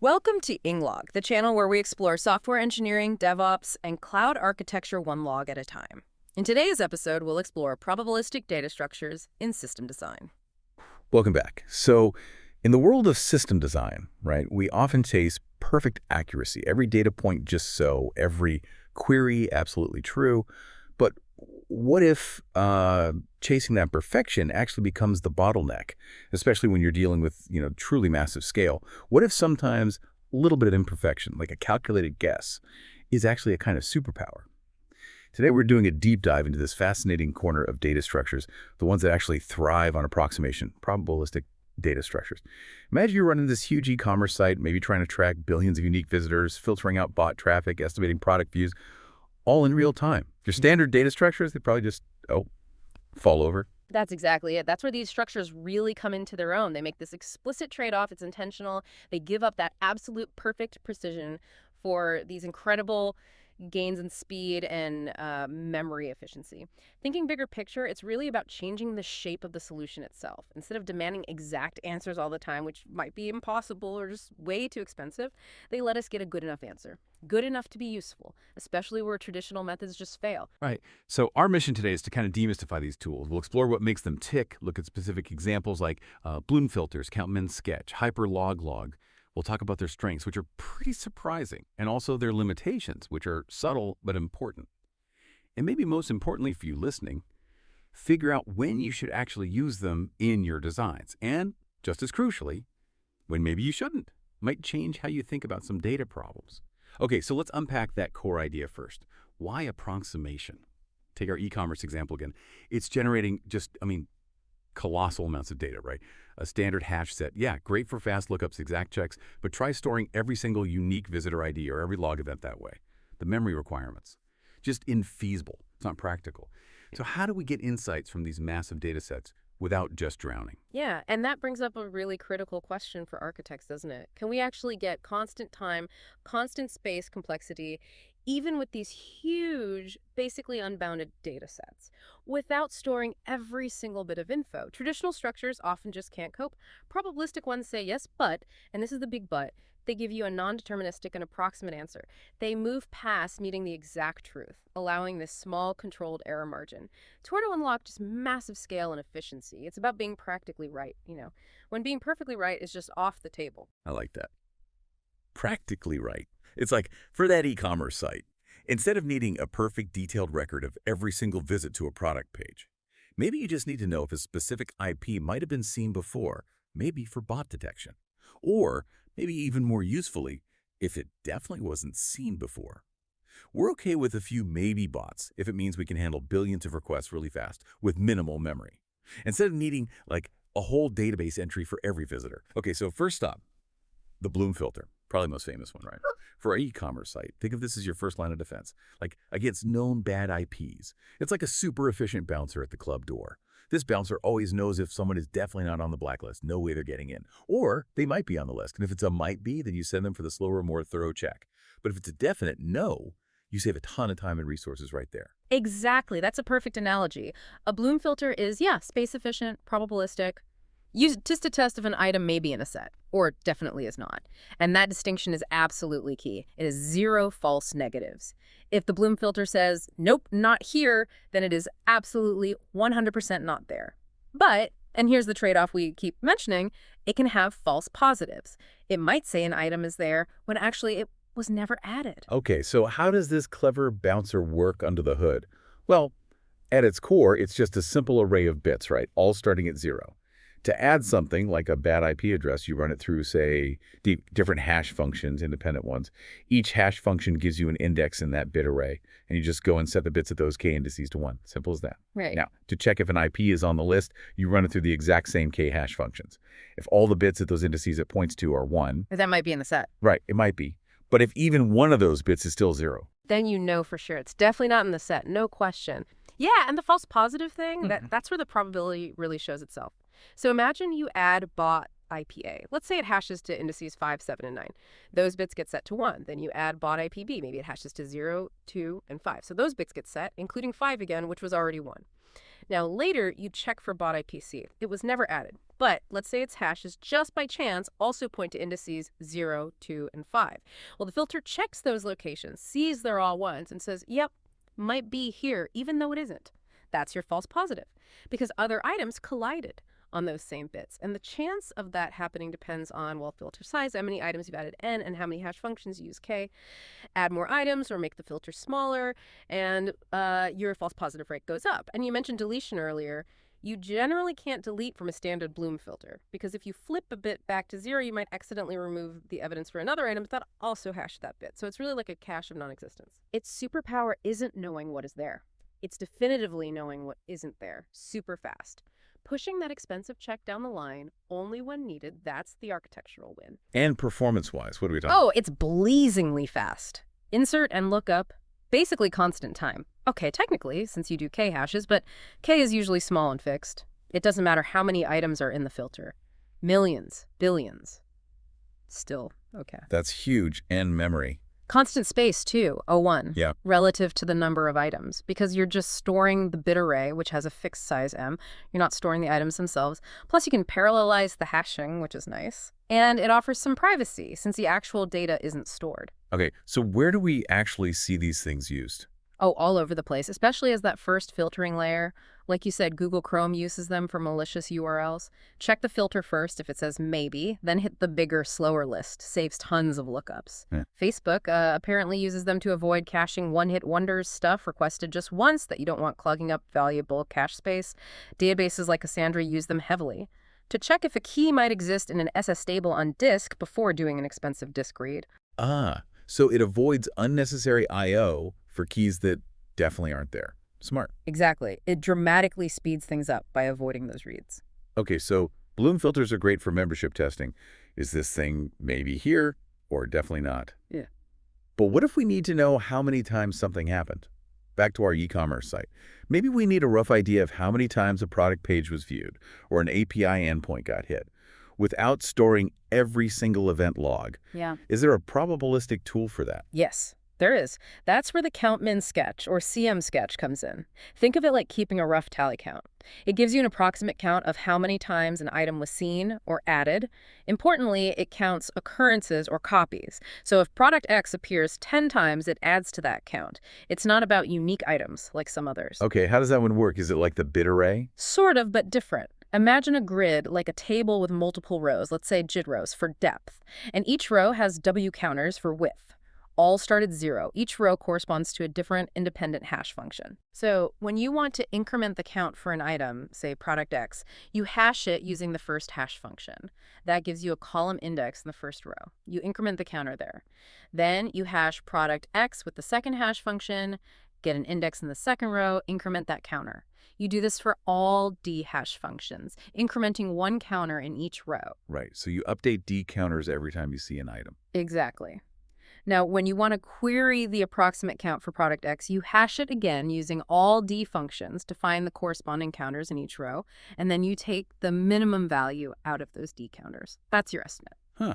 Welcome to EngLog, the channel where we explore software engineering, DevOps, and cloud architecture one log at a time. In today's episode, we'll explore probabilistic data structures in system design. Welcome back. So in the world of system design, right, we often chase perfect accuracy. Every data point just so, every query absolutely true. But what if chasing that perfection actually becomes the bottleneck, especially when you're dealing with, truly massive scale? What if sometimes a little bit of imperfection, like a calculated guess, is actually a kind of superpower? Today, we're doing a deep dive into this fascinating corner of data structures, the ones that actually thrive on approximation, probabilistic data structures. Imagine you're running this huge e-commerce site, maybe trying to track billions of unique visitors, filtering out bot traffic, estimating product views, all in real time. Your standard data structures, they probably just, fall over. That's exactly it. That's where these structures really come into their own. They make this explicit trade-off. It's intentional. They give up that absolute perfect precision for these incredible gains in speed and memory efficiency. Thinking bigger picture, it's really about changing the shape of the solution itself. Instead of demanding exact answers all the time, which might be impossible or just way too expensive, they let us get a good enough answer. Good enough to be useful, especially where traditional methods just fail. Right. So our mission today is to kind of demystify these tools. We'll explore what makes them tick, look at specific examples like Bloom filters, CountMin Sketch, HyperLogLog. We'll talk about their strengths, which are pretty surprising, and also their limitations, which are subtle but important. And maybe most importantly for you listening, figure out when you should actually use them in your designs. And just as crucially, when maybe you shouldn't. Might change how you think about some data problems. Okay, so let's unpack that core idea first. Why approximation? Take our e-commerce example again. It's generating colossal amounts of data, right? A standard hash set. Yeah, great for fast lookups, exact checks, but try storing every single unique visitor ID or every log event that way. The memory requirements. Just infeasible. It's not practical. So how do we get insights from these massive data sets without just drowning? Yeah, and that brings up a really critical question for architects, doesn't it? Can we actually get constant time, constant space complexity, even with these huge, basically unbounded data sets, without storing every single bit of info? Traditional structures often just can't cope. Probabilistic ones say yes, but, and this is the big but, they give you a non-deterministic and approximate answer. They move past needing the exact truth, allowing this small, controlled error margin. To unlock just massive scale and efficiency. It's about being practically right, when being perfectly right is just off the table. I like that. Practically right. It's like for that e-commerce site, instead of needing a perfect detailed record of every single visit to a product page, maybe you just need to know if a specific IP might have been seen before, maybe for bot detection. Or maybe even more usefully, if it definitely wasn't seen before. We're okay with a few maybe bots if it means we can handle billions of requests really fast with minimal memory, instead of needing like a whole database entry for every visitor. Okay, so first stop, the Bloom filter, probably the most famous one, right? For our e-commerce site, think of this as your first line of defense, like against known bad IPs. It's like a super efficient bouncer at the club door. This bouncer always knows if someone is definitely not on the blacklist, no way they're getting in. Or they might be on the list, and if it's a might be, then you send them for the slower, more thorough check. But if it's a definite no, you save a ton of time and resources right there. Exactly. That's a perfect analogy. A Bloom filter is, space efficient, probabilistic, used just to test if an item may be in a set, or definitely is not. And that distinction is absolutely key. It is zero false negatives. If the Bloom filter says, nope, not here, then it is absolutely 100% not there. But, and here's the trade-off we keep mentioning, it can have false positives. It might say an item is there when actually it was never added. Okay, so how does this clever bouncer work under the hood? Well, at its core, it's just a simple array of bits, right? All starting at 0. To add something like a bad IP address, you run it through, say, different hash functions, independent ones. Each hash function gives you an index in that bit array, and you just go and set the bits of those k indices to 1. Simple as that. Right. Now, to check if an IP is on the list, you run it through the exact same k hash functions. If all the bits at those indices it points to are 1... That might be in the set. Right, it might be. But if even one of those bits is still 0... then you know for sure. It's definitely not in the set, no question. Yeah, and the false positive thing, that's where the probability really shows itself. So imagine you add bot IPA. Let's say it hashes to indices 5, 7, and 9. Those bits get set to 1. Then you add bot IPB. Maybe it hashes to 0, 2, and 5. So those bits get set, including 5 again, which was already 1. Now later, you check for bot IPC. It was never added. But let's say its hashes just by chance also point to indices 0, 2, and 5. Well, the filter checks those locations, sees they're all ones, and says, yep, might be here, even though it isn't. That's your false positive, because other items collided on those same bits. And the chance of that happening depends on, well, filter size, how many items you've added n, and how many hash functions you use k. Add more items or make the filter smaller, and your false positive rate goes up. And you mentioned deletion earlier. You generally can't delete from a standard Bloom filter, because if you flip a bit back to 0, you might accidentally remove the evidence for another item that also hashed that bit. So it's really like a cache of non-existence. Its superpower isn't knowing what is there. It's definitively knowing what isn't there, super fast. Pushing that expensive check down the line only when needed, that's the architectural win. And performance-wise, what are we talking? Oh, it's blazingly fast. Insert and lookup, basically constant time. Okay, technically, since you do k hashes, but k is usually small and fixed. It doesn't matter how many items are in the filter. Millions, billions. Still okay. That's huge. And memory. Constant space, too, O1, Yeah. relative to the number of items, because you're just storing the bit array, which has a fixed size m. You're not storing the items themselves. Plus, you can parallelize the hashing, which is nice. And it offers some privacy, since the actual data isn't stored. Okay, so where do we actually see these things used? Oh, all over the place, especially as that first filtering layer. Like you said, Google Chrome uses them for malicious URLs. Check the filter first if it says maybe, then hit the bigger, slower list. Saves tons of lookups. Yeah. Facebook apparently uses them to avoid caching one-hit wonders stuff requested just once that you don't want clogging up valuable cache space. Databases like Cassandra use them heavily to check if a key might exist in an SS table on disk before doing an expensive disk read. So it avoids unnecessary I/O for keys that definitely aren't there. Smart. Exactly. It dramatically speeds things up by avoiding those reads. Okay, so Bloom filters are great for membership testing. Is this thing maybe here or definitely not? Yeah. But what if we need to know how many times something happened? Back to our e-commerce site. Maybe we need a rough idea of how many times a product page was viewed or an API endpoint got hit without storing every single event log. Yeah. Is there a probabilistic tool for that? Yes, there is. That's where the count-min sketch, or CM sketch, comes in. Think of it like keeping a rough tally count. It gives you an approximate count of how many times an item was seen or added. Importantly, it counts occurrences or copies. So if product X appears 10 times, it adds to that count. It's not about unique items like some others. Okay, how does that one work? Is it like the bit array? Sort of, but different. Imagine a grid like a table with multiple rows, let's say GID rows, for depth. And each row has W counters for width. All start at 0. Each row corresponds to a different independent hash function. So when you want to increment the count for an item, say product X, you hash it using the first hash function. That gives you a column index in the first row. You increment the counter there. Then you hash product X with the second hash function, get an index in the second row, increment that counter. You do this for all D hash functions, incrementing one counter in each row. Right, so you update D counters every time you see an item. Exactly. Now, when you want to query the approximate count for product X, you hash it again using all D functions to find the corresponding counters in each row, and then you take the minimum value out of those D counters. That's your estimate. Huh.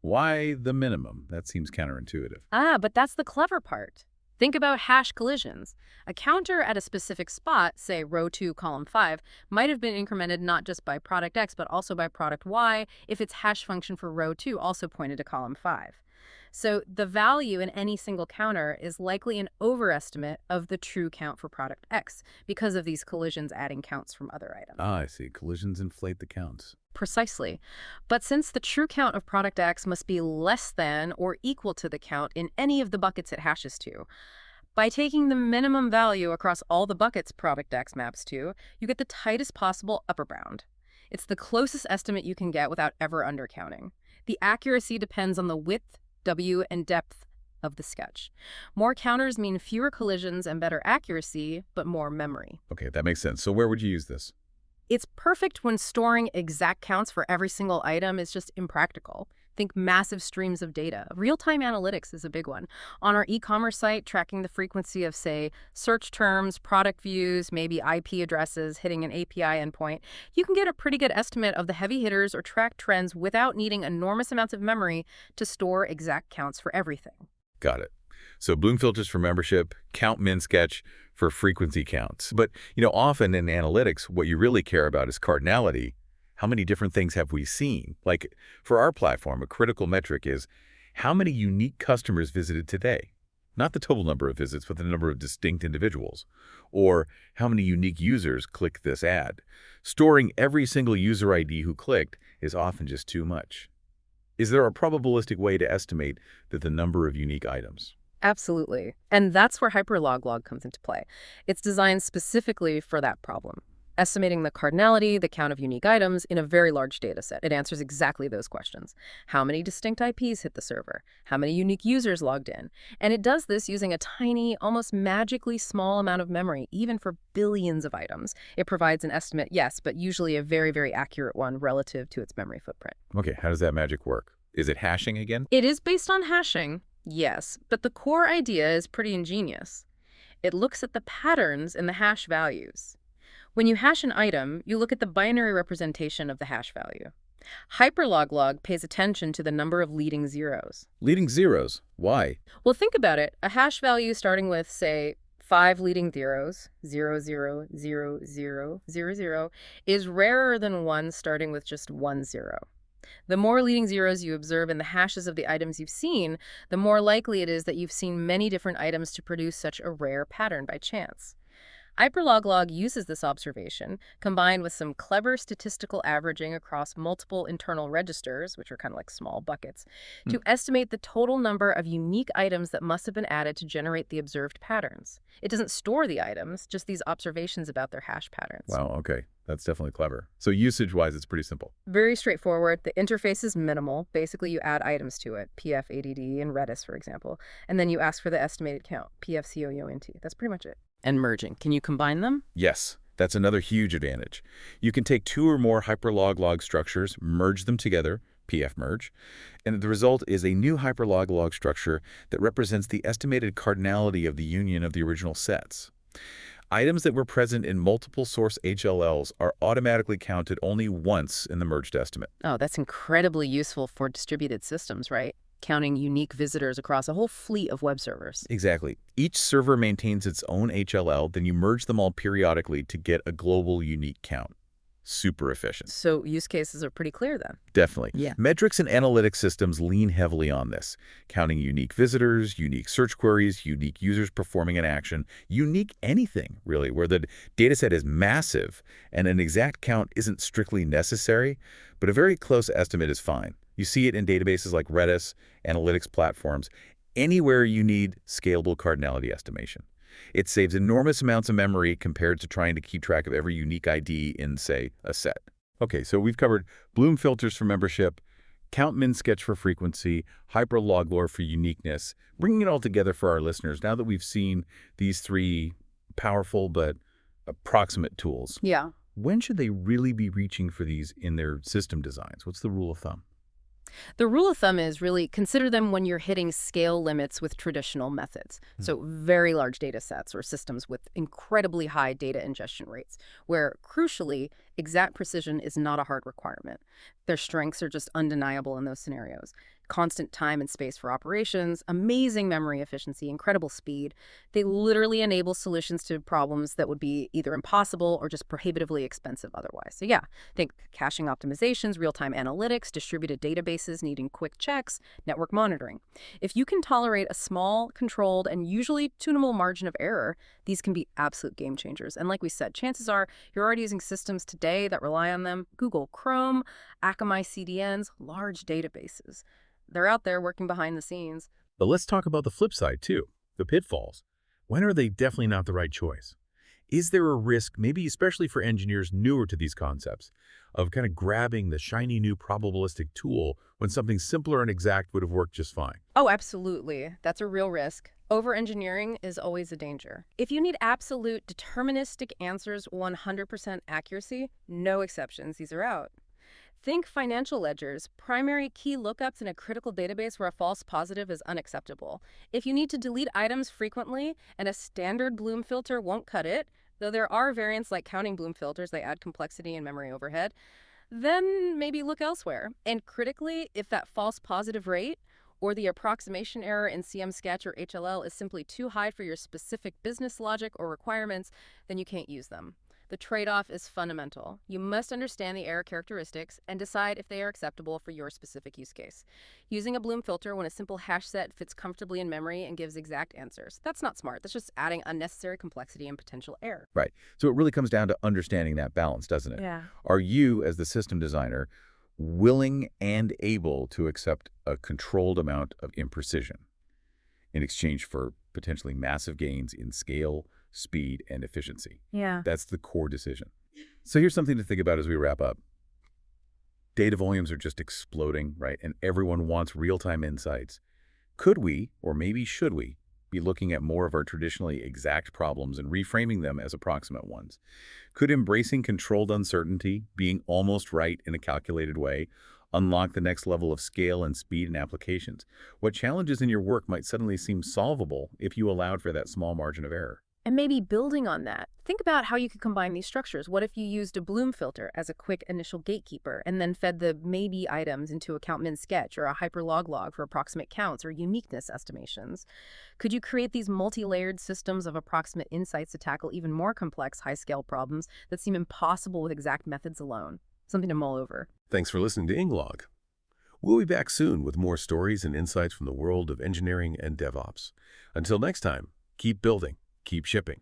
Why the minimum? That seems counterintuitive. But that's the clever part. Think about hash collisions. A counter at a specific spot, say row 2, column 5, might have been incremented not just by product X, but also by product Y if its hash function for row 2 also pointed to column 5. So the value in any single counter is likely an overestimate of the true count for product X because of these collisions adding counts from other items. I see. Collisions inflate the counts. Precisely. But since the true count of product X must be less than or equal to the count in any of the buckets it hashes to, by taking the minimum value across all the buckets product X maps to, you get the tightest possible upper bound. It's the closest estimate you can get without ever undercounting. The accuracy depends on the width, W, and depth of the sketch. More counters mean fewer collisions and better accuracy, but more memory. Okay, that makes sense. So where would you use this? It's perfect when storing exact counts for every single item is just impractical. Think massive streams of data. Real-time analytics is a big one. On our e-commerce site, tracking the frequency of, say, search terms, product views, maybe IP addresses hitting an API endpoint, you can get a pretty good estimate of the heavy hitters or track trends without needing enormous amounts of memory to store exact counts for everything. Got it. So Bloom filters for membership, count-min sketch for frequency counts. But, often in analytics, what you really care about is cardinality. How many different things have we seen? Like, for our platform, a critical metric is how many unique customers visited today? Not the total number of visits, but the number of distinct individuals. Or how many unique users clicked this ad. Storing every single user ID who clicked is often just too much. Is there a probabilistic way to estimate the number of unique items? Absolutely. And that's where HyperLogLog comes into play. It's designed specifically for that problem, estimating the cardinality, the count of unique items in a very large data set. It answers exactly those questions. How many distinct IPs hit the server? How many unique users logged in? And it does this using a tiny, almost magically small amount of memory, even for billions of items. It provides an estimate, yes, but usually a very, very accurate one relative to its memory footprint. Okay, how does that magic work? Is it hashing again? It is based on hashing, yes, but the core idea is pretty ingenious. It looks at the patterns in the hash values. When you hash an item, you look at the binary representation of the hash value. HyperLogLog pays attention to the number of leading zeros. Leading zeros. Why? Well, think about it. A hash value starting with, say, 5 leading zeros, 0, 0, 0, 0, 0, 0, is rarer than one starting with just 1 0. The more leading zeros you observe in the hashes of the items you've seen, the more likely it is that you've seen many different items to produce such a rare pattern by chance. HyperLogLog uses this observation, combined with some clever statistical averaging across multiple internal registers, which are kind of like small buckets, to estimate the total number of unique items that must have been added to generate the observed patterns. It doesn't store the items, just these observations about their hash patterns. Wow, okay. That's definitely clever. So usage-wise, it's pretty simple. Very straightforward. The interface is minimal. Basically, you add items to it, PF, ADD, and Redis, for example, and then you ask for the estimated count, PF, COUNT. That's pretty much it. And merging. Can you combine them? Yes, that's another huge advantage. You can take 2 or more HyperLogLog structures, merge them together, PF merge, and the result is a new HyperLogLog structure that represents the estimated cardinality of the union of the original sets. Items that were present in multiple source HLLs are automatically counted only once in the merged estimate. Oh, that's incredibly useful for distributed systems, right? Counting unique visitors across a whole fleet of web servers. Exactly. Each server maintains its own HLL, then you merge them all periodically to get a global unique count. Super efficient. So use cases are pretty clear then. Definitely. Yeah. Metrics and analytics systems lean heavily on this, counting unique visitors, unique search queries, unique users performing an action, unique anything, really, where the dataset is massive and an exact count isn't strictly necessary, but a very close estimate is fine. You see it in databases like Redis, analytics platforms, anywhere you need scalable cardinality estimation. It saves enormous amounts of memory compared to trying to keep track of every unique ID in, say, a set. Okay, so we've covered Bloom filters for membership, count min sketch for frequency, HyperLogLog for uniqueness. Bringing it all together for our listeners, now that we've seen these 3 powerful but approximate tools, Yeah. when should they really be reaching for these in their system designs? What's the rule of thumb? The rule of thumb is really consider them when you're hitting scale limits with traditional methods. So very large data sets or systems with incredibly high data ingestion rates, where crucially, exact precision is not a hard requirement. Their strengths are just undeniable in those scenarios. Constant time and space for operations, amazing memory efficiency, incredible speed. They literally enable solutions to problems that would be either impossible or just prohibitively expensive otherwise. So yeah, think caching optimizations, real-time analytics, distributed databases needing quick checks, network monitoring. If you can tolerate a small, controlled, and usually tunable margin of error, these can be absolute game changers. And like we said, chances are you're already using systems today that rely on them. Google Chrome, Akamai CDNs, large databases. They're out there working behind the scenes. But let's talk about the flip side, too, the pitfalls. When are they definitely not the right choice? Is there a risk, maybe especially for engineers newer to these concepts, of kind of grabbing the shiny new probabilistic tool when something simpler and exact would have worked just fine? Oh, absolutely. That's a real risk. Over-engineering is always a danger. If you need absolute deterministic answers, 100% accuracy, no exceptions, these are out. Think financial ledgers, primary key lookups in a critical database where a false positive is unacceptable. If you need to delete items frequently and a standard Bloom filter won't cut it, though there are variants like counting Bloom filters, they add complexity and memory overhead, then maybe look elsewhere. And critically, if that false positive rate or the approximation error in CM Sketch or HLL is simply too high for your specific business logic or requirements, then you can't use them. The trade-off is fundamental. You must understand the error characteristics and decide if they are acceptable for your specific use case. Using a Bloom filter when a simple hash set fits comfortably in memory and gives exact answers. That's not smart. That's just adding unnecessary complexity and potential error. Right. So it really comes down to understanding that balance, doesn't it? Yeah. Are you, as the system designer, willing and able to accept a controlled amount of imprecision in exchange for potentially massive gains in scale, speed, and efficiency? Yeah. That's the core decision. So here's something to think about as we wrap up. Data volumes are just exploding, right? And everyone wants real-time insights. Could we, or maybe should we, be looking at more of our traditionally exact problems and reframing them as approximate ones? Could embracing controlled uncertainty, being almost right in a calculated way, unlock the next level of scale and speed in applications? What challenges in your work might suddenly seem solvable if you allowed for that small margin of error? And maybe building on that, think about how you could combine these structures. What if you used a Bloom filter as a quick initial gatekeeper and then fed the maybe items into a count min sketch or a HyperLogLog for approximate counts or uniqueness estimations? Could you create these multi-layered systems of approximate insights to tackle even more complex high-scale problems that seem impossible with exact methods alone? Something to mull over. Thanks for listening to EngLog. We'll be back soon with more stories and insights from the world of engineering and DevOps. Until next time, keep building, keep shipping.